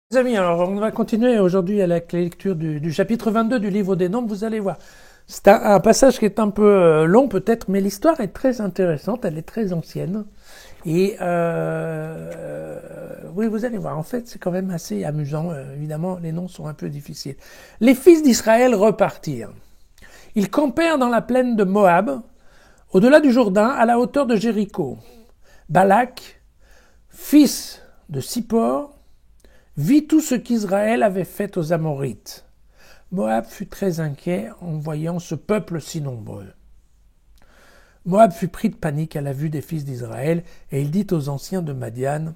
Les amis, alors on va continuer aujourd'hui avec la lecture du chapitre 22 du livre des Nombres, vous allez voir. C'est un passage qui est un peu long peut-être, mais l'histoire est très intéressante, elle est très ancienne. Et oui, vous allez voir, en fait c'est quand même assez amusant, évidemment les noms sont un peu difficiles. Les fils d'Israël repartirent. Ils campèrent dans la plaine de Moab, au-delà du Jourdain, à la hauteur de Jéricho. Balak, fils de Sippor, vit tout ce qu'Israël avait fait aux Amorites. Moab fut très inquiet en voyant ce peuple si nombreux. Moab fut pris de panique à la vue des fils d'Israël, et il dit aux anciens de Madian,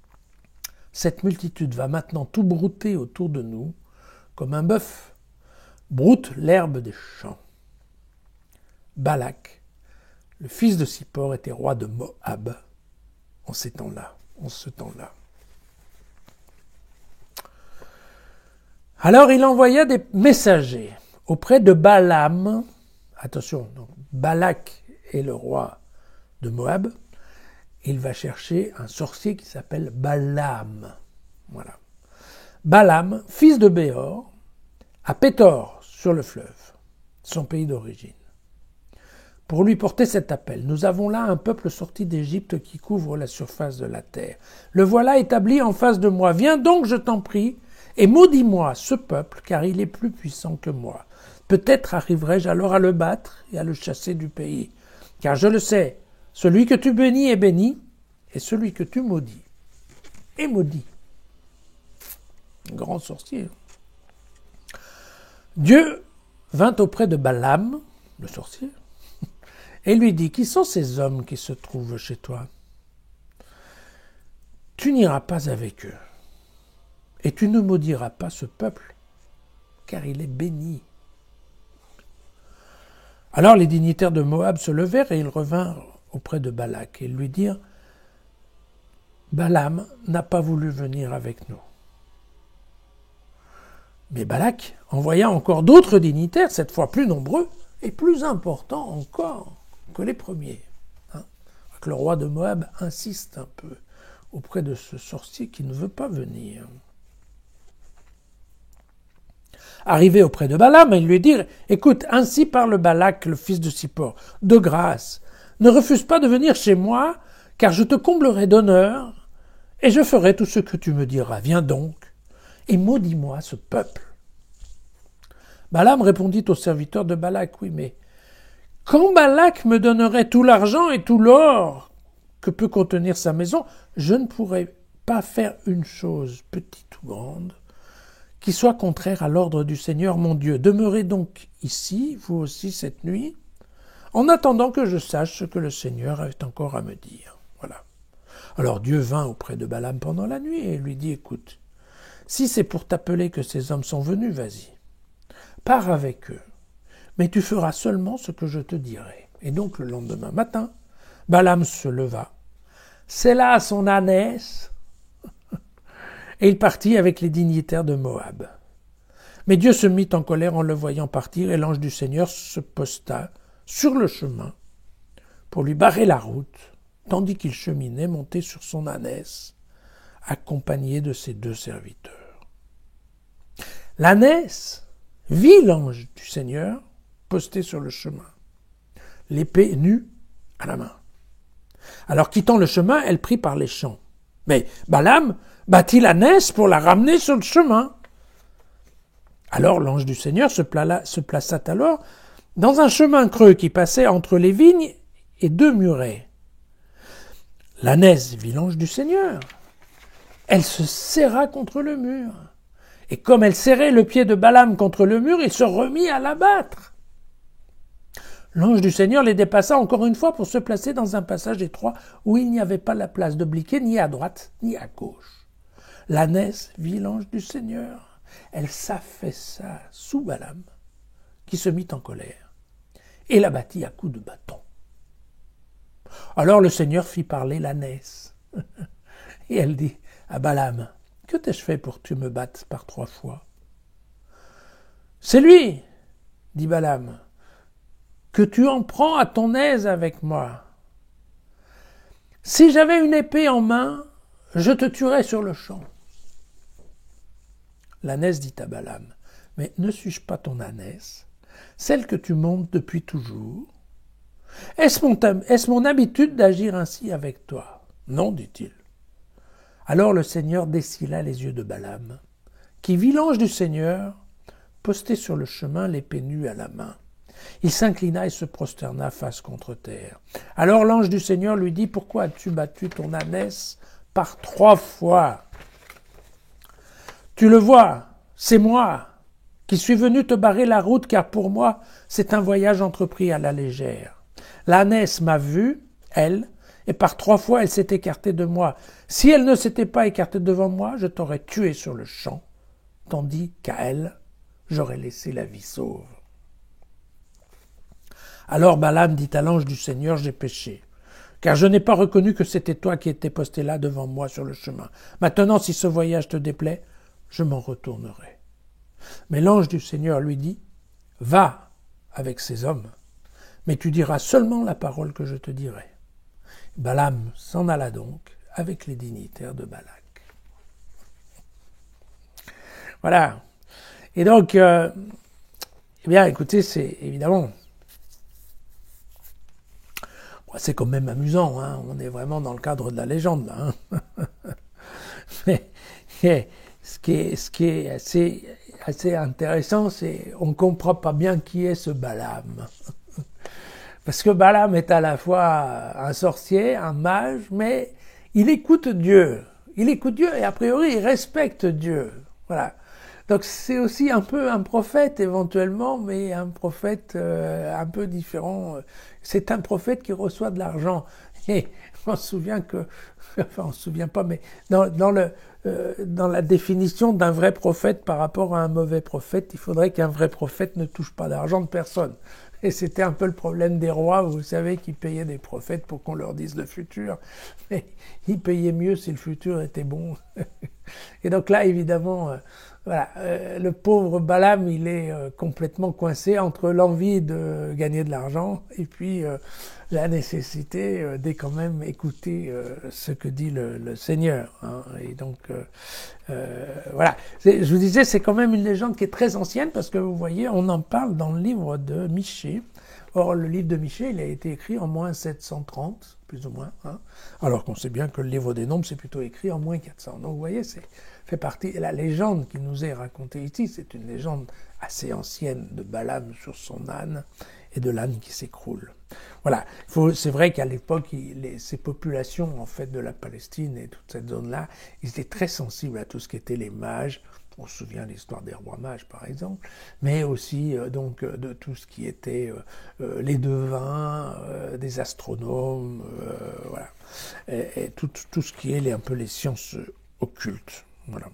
« Cette multitude va maintenant tout brouter autour de nous, comme un bœuf broute l'herbe des champs. » Balak, le fils de Sippor, était roi de Moab en ce temps-là. Alors il envoya des messagers auprès de Balaam. Attention, donc Balak est le roi de Moab. Il va chercher un sorcier qui s'appelle Balaam. Voilà. Balaam, fils de Béor, à Pétor, sur le fleuve, son pays d'origine. Pour lui porter cet appel, nous avons là un peuple sorti d'Égypte qui couvre la surface de la terre. Le voilà établi en face de moi. Viens donc, je t'en prie, et maudis-moi ce peuple, car il est plus puissant que moi. Peut-être arriverai-je alors à le battre et à le chasser du pays. Car je le sais, celui que tu bénis est béni, et celui que tu maudis est maudit. Grand sorcier. Dieu vint auprès de Balaam, le sorcier, et lui dit, « Qui sont ces hommes qui se trouvent chez toi? Tu n'iras pas avec eux, et tu ne maudiras pas ce peuple, car il est béni. » Alors les dignitaires de Moab se levèrent et ils revinrent auprès de Balak et lui dirent, « Balaam n'a pas voulu venir avec nous. » Mais Balak envoya encore d'autres dignitaires, cette fois plus nombreux et plus importants encore que les premiers. Le roi de Moab insiste un peu auprès de ce sorcier qui ne veut pas venir. Arrivé auprès de Balaam, ils lui dirent, « Écoute, ainsi parle Balak, le fils de Sippor. De grâce, ne refuse pas de venir chez moi, car je te comblerai d'honneur, et je ferai tout ce que tu me diras. Viens donc, et maudis-moi ce peuple. » Balaam répondit au serviteur de Balak, « Oui, mais quand Balak me donnerait tout l'argent et tout l'or que peut contenir sa maison, je ne pourrais pas faire une chose, petite ou grande, qui soit contraire à l'ordre du Seigneur mon Dieu. Demeurez donc ici, vous aussi, cette nuit, en attendant que je sache ce que le Seigneur a encore à me dire. » Voilà. Alors Dieu vint auprès de Balaam pendant la nuit et lui dit, « Écoute, si c'est pour t'appeler que ces hommes sont venus, vas-y, pars avec eux, mais tu feras seulement ce que je te dirai. » Et donc le lendemain matin, Balaam se leva, sella son ânesse, et il partit avec les dignitaires de Moab. Mais Dieu se mit en colère en le voyant partir, et l'ange du Seigneur se posta sur le chemin pour lui barrer la route, tandis qu'il cheminait monté sur son ânesse, accompagné de ses deux serviteurs. L'ânesse vit l'ange du Seigneur posté sur le chemin, l'épée nue à la main. Alors quittant le chemin, elle prit par les champs. Mais Balaam battit l'ânesse pour la ramener sur le chemin. Alors l'ange du Seigneur se plaça alors dans un chemin creux qui passait entre les vignes et deux murets. L'ânesse vit l'ange du Seigneur. Elle se serra contre le mur. Et comme elle serrait le pied de Balaam contre le mur, il se remit à l'abattre. L'ange du Seigneur les dépassa encore une fois pour se placer dans un passage étroit où il n'y avait pas la place d'obliquer ni à droite ni à gauche. L'ânesse vit l'ange du Seigneur. Elle s'affaissa sous Balaam, qui se mit en colère, et l'abattit à coups de bâton. Alors le Seigneur fit parler l'ânesse, et elle dit à Balaam, « Que t'ai-je fait pour que tu me battes par 3 fois ?» « C'est lui, dit Balaam, que tu en prends à ton aise avec moi. Si j'avais une épée en main, je te tuerais sur le champ. L'ânesse dit à Balaam, « Mais ne suis-je pas ton ânesse, celle que tu montes depuis toujours? Est-ce mon habitude d'agir ainsi avec toi? » Non, dit-il. Alors le Seigneur décila les yeux de Balaam, qui vit l'ange du Seigneur posté sur le chemin, l'épée nue à la main. Il s'inclina et se prosterna face contre terre. Alors l'ange du Seigneur lui dit, « Pourquoi as-tu battu ton ânesse par 3 fois? Tu le vois, c'est moi qui suis venu te barrer la route, car pour moi, c'est un voyage entrepris à la légère. L'ânesse m'a vu, elle, et par 3 fois elle s'est écartée de moi. Si elle ne s'était pas écartée devant moi, je t'aurais tué sur le champ, tandis qu'à elle, j'aurais laissé la vie sauve. » Alors Balaam dit à l'ange du Seigneur, « J'ai péché, car je n'ai pas reconnu que c'était toi qui étais posté là devant moi sur le chemin. Maintenant, si ce voyage te déplaît, je m'en retournerai. » Mais l'ange du Seigneur lui dit, « Va avec ces hommes, mais tu diras seulement la parole que je te dirai. » Balaam s'en alla donc avec les dignitaires de Balak. Voilà. Et donc, eh bien, écoutez, c'est évidemment, c'est quand même amusant, hein, on est vraiment dans le cadre de la légende, là. Hein. Mais ce qui est assez intéressant, c'est on ne comprend pas bien qui est ce Balaam. Parce que Balaam est à la fois un sorcier, un mage, mais il écoute Dieu. Il écoute Dieu et a priori il respecte Dieu. Voilà. Donc c'est aussi un peu un prophète éventuellement, mais un prophète un peu différent. C'est un prophète qui reçoit de l'argent. Et on se souvient que, enfin on se souvient pas, mais dans la définition d'un vrai prophète par rapport à un mauvais prophète, il faudrait qu'un vrai prophète ne touche pas d'argent de personne. Et c'était un peu le problème des rois, vous savez, qui payaient des prophètes pour qu'on leur dise le futur. Mais ils payaient mieux si le futur était bon. Et donc là, évidemment, voilà, le pauvre Balaam, il est complètement coincé entre l'envie de gagner de l'argent et puis la nécessité de quand même écouter ce que dit le Seigneur. Hein. Et donc, voilà. Je vous disais, c'est quand même une légende qui est très ancienne parce que vous voyez, on en parle dans le livre de Michée. Or, le livre de Michée, il a été écrit en moins 730, plus ou moins. Hein, alors qu'on sait bien que le livre des Nombres, c'est plutôt écrit en moins 400. Donc, vous voyez, fait partie. La légende qui nous est racontée ici, c'est une légende assez ancienne de Balaam sur son âne et de l'âne qui s'écroule. Voilà. C'est vrai qu'à l'époque, ces populations, en fait, de la Palestine et toute cette zone-là, ils étaient très sensibles à tout ce qui était les mages. On se souvient de l'histoire des rois mages, par exemple, mais aussi donc de tout ce qui était les devins, des astronomes, voilà, et tout ce qui est un peu les sciences occultes. Voilà.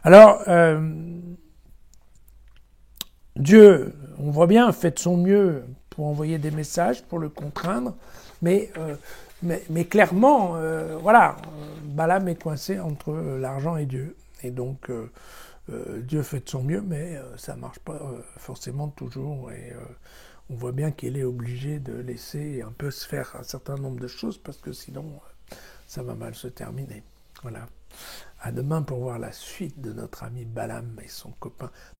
Alors, Dieu, on voit bien, fait de son mieux pour envoyer des messages, pour le contraindre, mais clairement, voilà, Balaam est coincé entre l'argent et Dieu. Et donc, Dieu fait de son mieux, mais ça ne marche pas forcément toujours. Et on voit bien qu'il est obligé de laisser un peu se faire un certain nombre de choses, parce que sinon, ça va mal se terminer. Voilà. À demain pour voir la suite de notre ami Balaam et son copain.